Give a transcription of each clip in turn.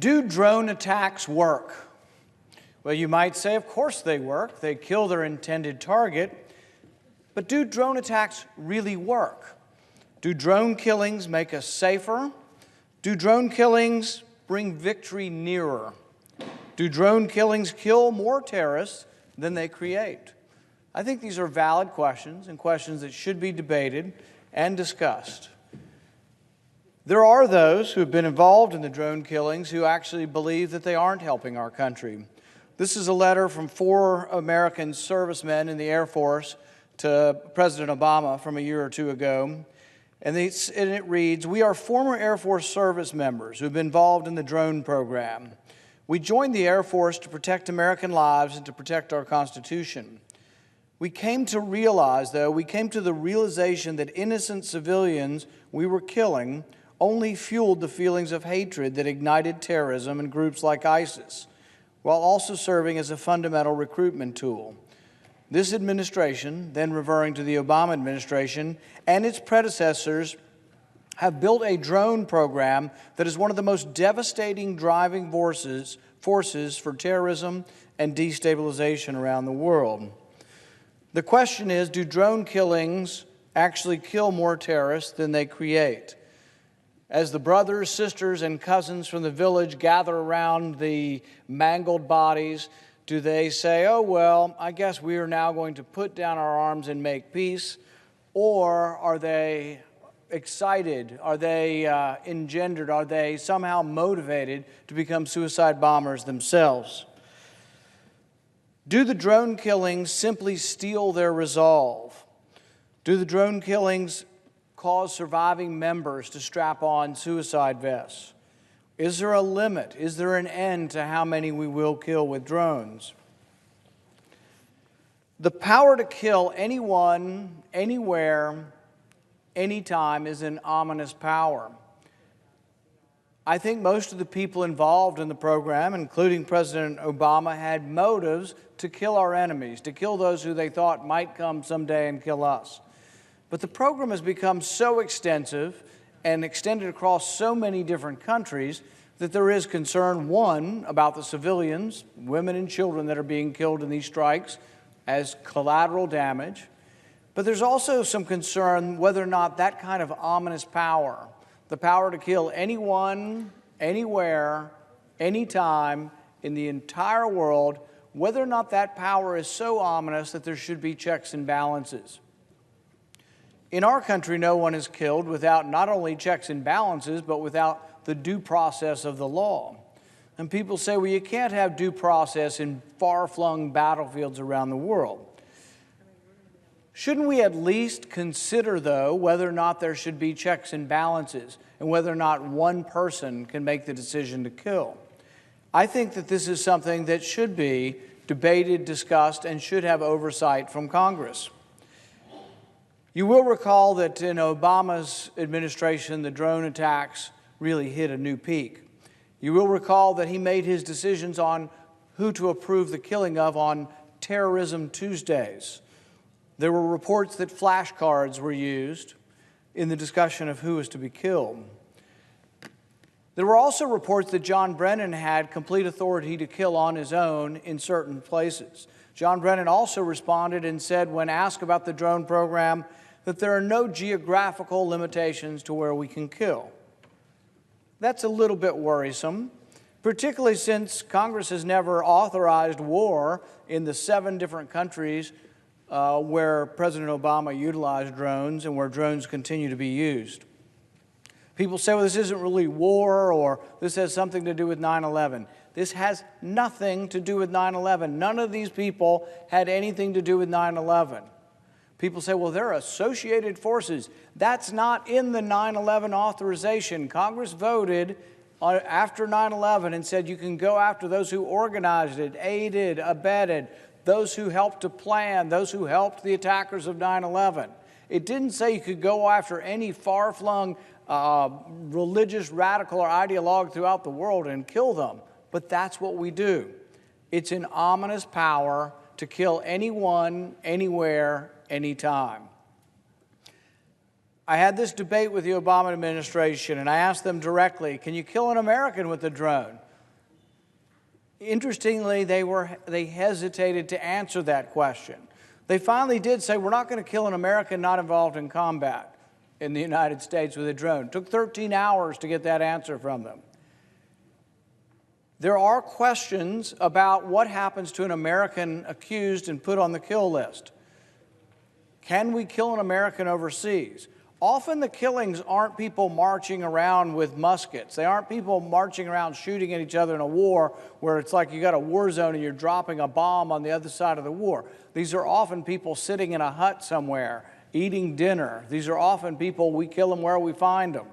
Do drone attacks work? Well, you might say, of course they work. They kill their intended target. But do drone attacks really work? Do drone killings make us safer? Do drone killings bring victory nearer? Do drone killings kill more terrorists than they create? I think these are valid questions and questions that should be debated and discussed. There are those who have been involved in the drone killings who actually believe that they aren't helping our country. This is a letter from 4 American servicemen in the Air Force to President Obama from a year or two ago. And it reads, "We are former Air Force service members who have been involved in the drone program. We joined the Air Force to protect American lives and to protect our Constitution. We came to the realization that innocent civilians we were killing only fueled the feelings of hatred that ignited terrorism in groups like ISIS, while also serving as a fundamental recruitment tool. This administration," then referring to the Obama administration, "and its predecessors have built a drone program that is one of the most devastating driving forces for terrorism and destabilization around the world." The question is, do drone killings actually kill more terrorists than they create? As the brothers, sisters, and cousins from the village gather around the mangled bodies, do they say, "Oh, well, I guess we are now going to put down our arms and make peace"? Or are they excited? Are they engendered? Are they somehow motivated to become suicide bombers themselves? Do the drone killings simply steal their resolve? Do the drone killings cause surviving members to strap on suicide vests? Is there a limit? Is there an end to how many we will kill with drones? The power to kill anyone, anywhere, anytime is an ominous power. I think most of the people involved in the program, including President Obama, had motives to kill our enemies, to kill those who they thought might come someday and kill us. But the program has become so extensive and extended across so many different countries that there is concern, one, about the civilians, women and children that are being killed in these strikes as collateral damage. But there's also some concern whether or not that kind of ominous power, the power to kill anyone, anywhere, anytime, in the entire world, whether or not that power is so ominous that there should be checks and balances. In our country, no one is killed without not only checks and balances, but without the due process of the law. And people say, well, you can't have due process in far-flung battlefields around the world. Shouldn't we at least consider, though, whether or not there should be checks and balances and whether or not one person can make the decision to kill? I think that this is something that should be debated, discussed, and should have oversight from Congress. You will recall that in Obama's administration, the drone attacks really hit a new peak. You will recall that he made his decisions on who to approve the killing of on Terrorism Tuesdays. There were reports that flashcards were used in the discussion of who was to be killed. There were also reports that John Brennan had complete authority to kill on his own in certain places. John Brennan also responded and said, when asked about the drone program, that there are no geographical limitations to where we can kill. That's a little bit worrisome, particularly since Congress has never authorized war in the 7 different countries where President Obama utilized drones and where drones continue to be used. People say, well, this isn't really war, or this has something to do with 9/11. This has nothing to do with 9/11. None of these people had anything to do with 9/11. People say, well, they're associated forces. That's not in the 9/11 authorization. Congress voted after 9/11 and said you can go after those who organized it, aided, abetted, those who helped to plan, those who helped the attackers of 9/11. It didn't say you could go after any far-flung religious radical or ideologue throughout the world and kill them. But that's what we do. It's an ominous power to kill anyone, anywhere, anytime. I had this debate with the Obama administration, and I asked them directly, can you kill an American with a drone? Interestingly, they hesitated to answer that question. They finally did say, we're not going to kill an American not involved in combat in the United States with a drone. It took 13 hours to get that answer from them. There are questions about what happens to an American accused and put on the kill list. Can we kill an American overseas? Often the killings aren't people marching around with muskets. They aren't people marching around shooting at each other in a war where it's like you got a war zone and you're dropping a bomb on the other side of the war. These are often people sitting in a hut somewhere, eating dinner. These are often people, we kill them where we find them.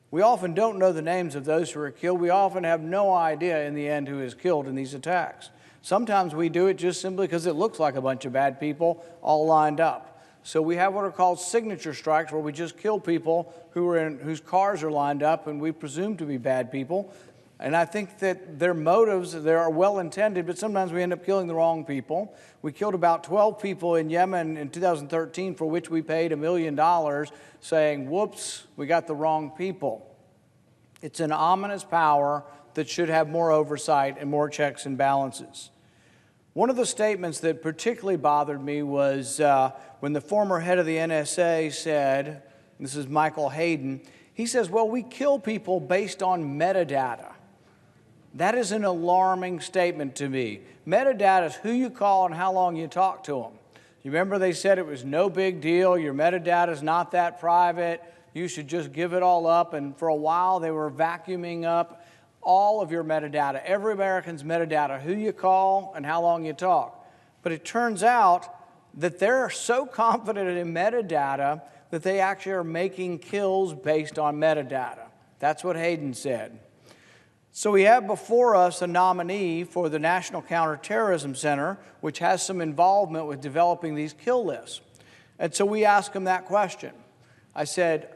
We often don't know the names of those who are killed. We often have no idea in the end who is killed in these attacks. Sometimes we do it just simply because it looks like a bunch of bad people all lined up. So we have what are called signature strikes, where we just kill people whose cars are lined up and we presume to be bad people. And I think that their motives, they are well-intended, but sometimes we end up killing the wrong people. We killed about 12 people in Yemen in 2013, for which we paid $1 million, saying, whoops, we got the wrong people. It's an ominous power that should have more oversight and more checks and balances. One of the statements that particularly bothered me was when the former head of the NSA said, this is Michael Hayden, he says, well, we kill people based on metadata. That is an alarming statement to me. Metadata is who you call and how long you talk to them. You remember they said it was no big deal, your metadata is not that private, you should just give it all up, and for a while they were vacuuming up all of your metadata, every American's metadata, who you call and how long you talk. But it turns out that they're so confident in metadata that they actually are making kills based on metadata. That's what Hayden said. So we have before us a nominee for the National Counterterrorism Center, which has some involvement with developing these kill lists. And so we asked him that question. I said,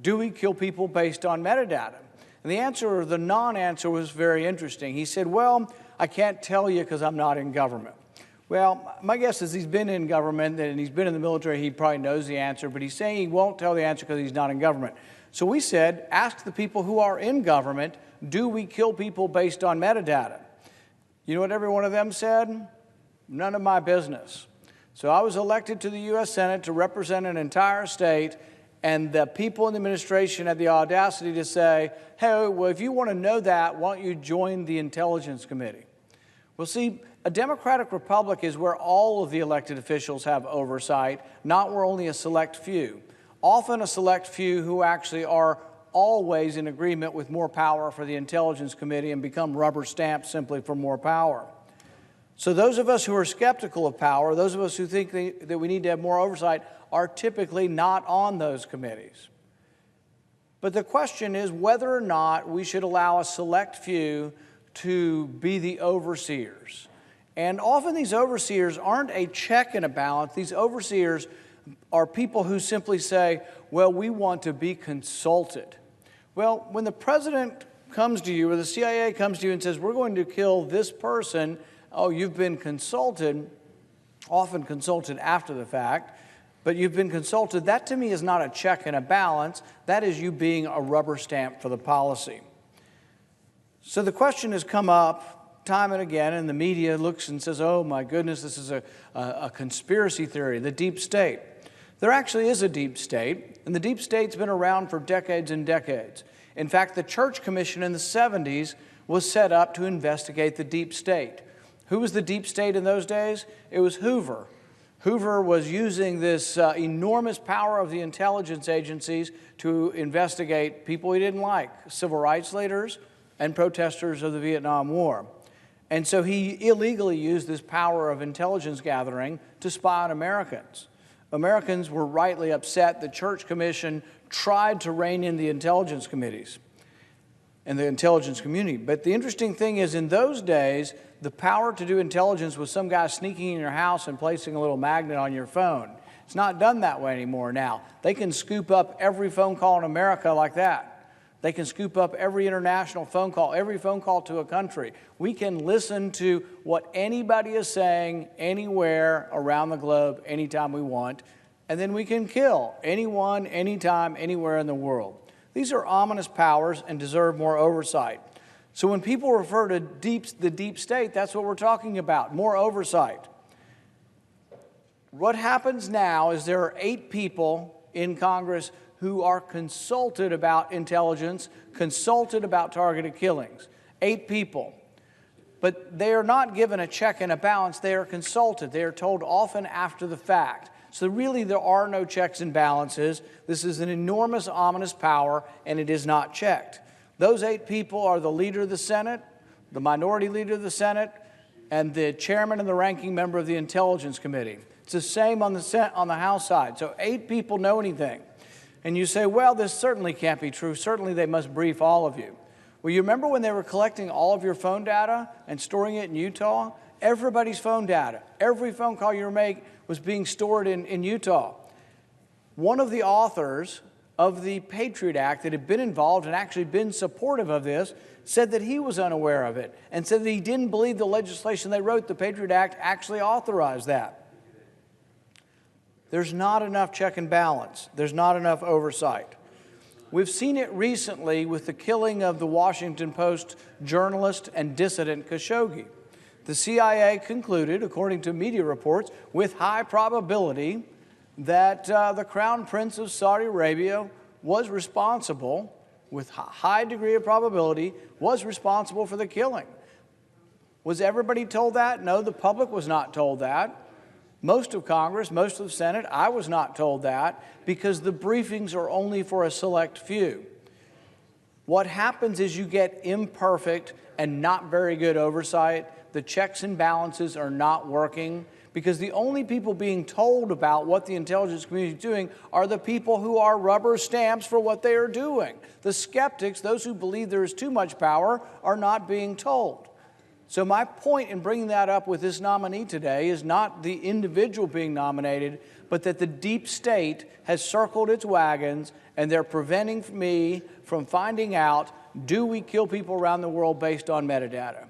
do we kill people based on metadata? And the answer, or the non-answer, was very interesting. He said, well, I can't tell you because I'm not in government. Well, my guess is he's been in government and he's been in the military. He probably knows the answer, but he's saying he won't tell the answer because he's not in government. So we said, ask the people who are in government, do we kill people based on metadata? You know what every one of them said? None of my business. So I was elected to the U.S. Senate to represent an entire state, and the people in the administration had the audacity to say, hey, well, if you want to know that, why don't you join the Intelligence Committee? Well, see, a democratic republic is where all of the elected officials have oversight, not where only a select few. Often a select few who actually are always in agreement with more power for the Intelligence Committee and become rubber stamped simply for more power. So those of us who are skeptical of power, those of us who think that we need to have more oversight, are typically not on those committees. But the question is whether or not we should allow a select few to be the overseers. And often these overseers aren't a check and a balance. These overseers are people who simply say, well, we want to be consulted. Well, when the president comes to you or the CIA comes to you and says, we're going to kill this person, oh, you've been consulted, often consulted after the fact, but you've been consulted. That to me is not a check and a balance. That is you being a rubber stamp for the policy. So the question has come up time and again, and the media looks and says, oh my goodness, this is a conspiracy theory, the deep state. There actually is a deep state, and the deep state's been around for decades and decades. In fact, the Church Commission in the 70s was set up to investigate the deep state. Who was the deep state in those days? It was Hoover. Hoover was using this enormous power of the intelligence agencies to investigate people he didn't like, civil rights leaders and protesters of the Vietnam War. And so he illegally used this power of intelligence gathering to spy on Americans. Americans were rightly upset. The Church Commission tried to rein in the intelligence committees and the intelligence community. But the interesting thing is, in those days, the power to do intelligence was some guy sneaking in your house and placing a little magnet on your phone. It's not done that way anymore now. They can scoop up every phone call in America like that. They can scoop up every international phone call, every phone call to a country. We can listen to what anybody is saying anywhere around the globe, anytime we want, and then we can kill anyone, anytime, anywhere in the world. These are ominous powers and deserve more oversight. So when people refer to the deep state, that's what we're talking about, more oversight. What happens now is there are 8 people in Congress who are consulted about intelligence, consulted about targeted killings. 8 people. But they are not given a check and a balance. They are consulted. They are told often after the fact. So really there are no checks and balances. This is an enormous, ominous power, and it is not checked. Those 8 people are the leader of the Senate, the minority leader of the Senate, and the chairman and the ranking member of the Intelligence Committee. It's the same on the House side. So 8 people know anything. And you say, well, this certainly can't be true. Certainly they must brief all of you. Well, you remember when they were collecting all of your phone data and storing it in Utah? Everybody's phone data, every phone call you make was being stored in Utah. One of the authors of the Patriot Act that had been involved and actually been supportive of this said that he was unaware of it and said that he didn't believe the legislation they wrote, the Patriot Act, actually authorized that. There's not enough check and balance. There's not enough oversight. We've seen it recently with the killing of the Washington Post journalist and dissident Khashoggi. The CIA concluded, according to media reports, with high probability that the Crown Prince of Saudi Arabia was responsible, with a high degree of probability, was responsible for the killing. Was everybody told that? No, the public was not told that. Most of Congress, most of the Senate, I was not told that because the briefings are only for a select few. What happens is you get imperfect and not very good oversight. The checks and balances are not working because the only people being told about what the intelligence community is doing are the people who are rubber stamps for what they are doing. The skeptics, those who believe there is too much power, are not being told. So my point in bringing that up with this nominee today is not the individual being nominated, but that the deep state has circled its wagons and they're preventing me from finding out, do we kill people around the world based on metadata?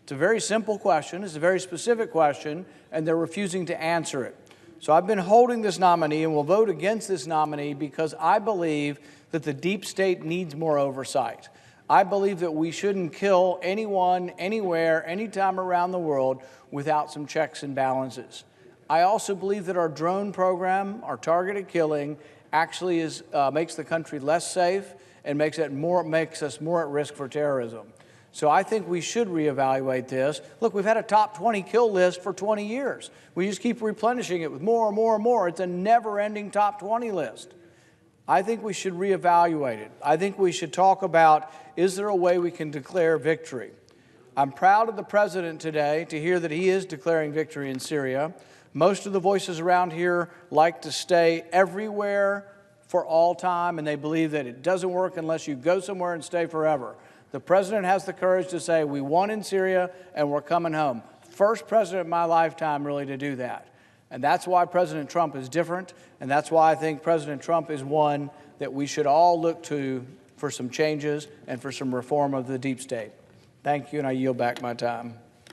It's a very simple question, it's a very specific question, and they're refusing to answer it. So I've been holding this nominee and will vote against this nominee because I believe that the deep state needs more oversight. I believe that we shouldn't kill anyone, anywhere, anytime around the world without some checks and balances. I also believe that our drone program, our targeted killing, actually makes the country less safe and makes us more at risk for terrorism. So I think we should reevaluate this. Look, we've had a top 20 kill list for 20 years. We just keep replenishing it with more and more and more. It's a never-ending top 20 list. I think we should reevaluate it. I think we should talk about, is there a way we can declare victory? I'm proud of the president today to hear that he is declaring victory in Syria. Most of the voices around here like to stay everywhere for all time, and they believe that it doesn't work unless you go somewhere and stay forever. The president has the courage to say, we won in Syria and we're coming home. First president in my lifetime really to do that. And that's why President Trump is different, and that's why I think President Trump is one that we should all look to for some changes and for some reform of the deep state. Thank you, and I yield back my time.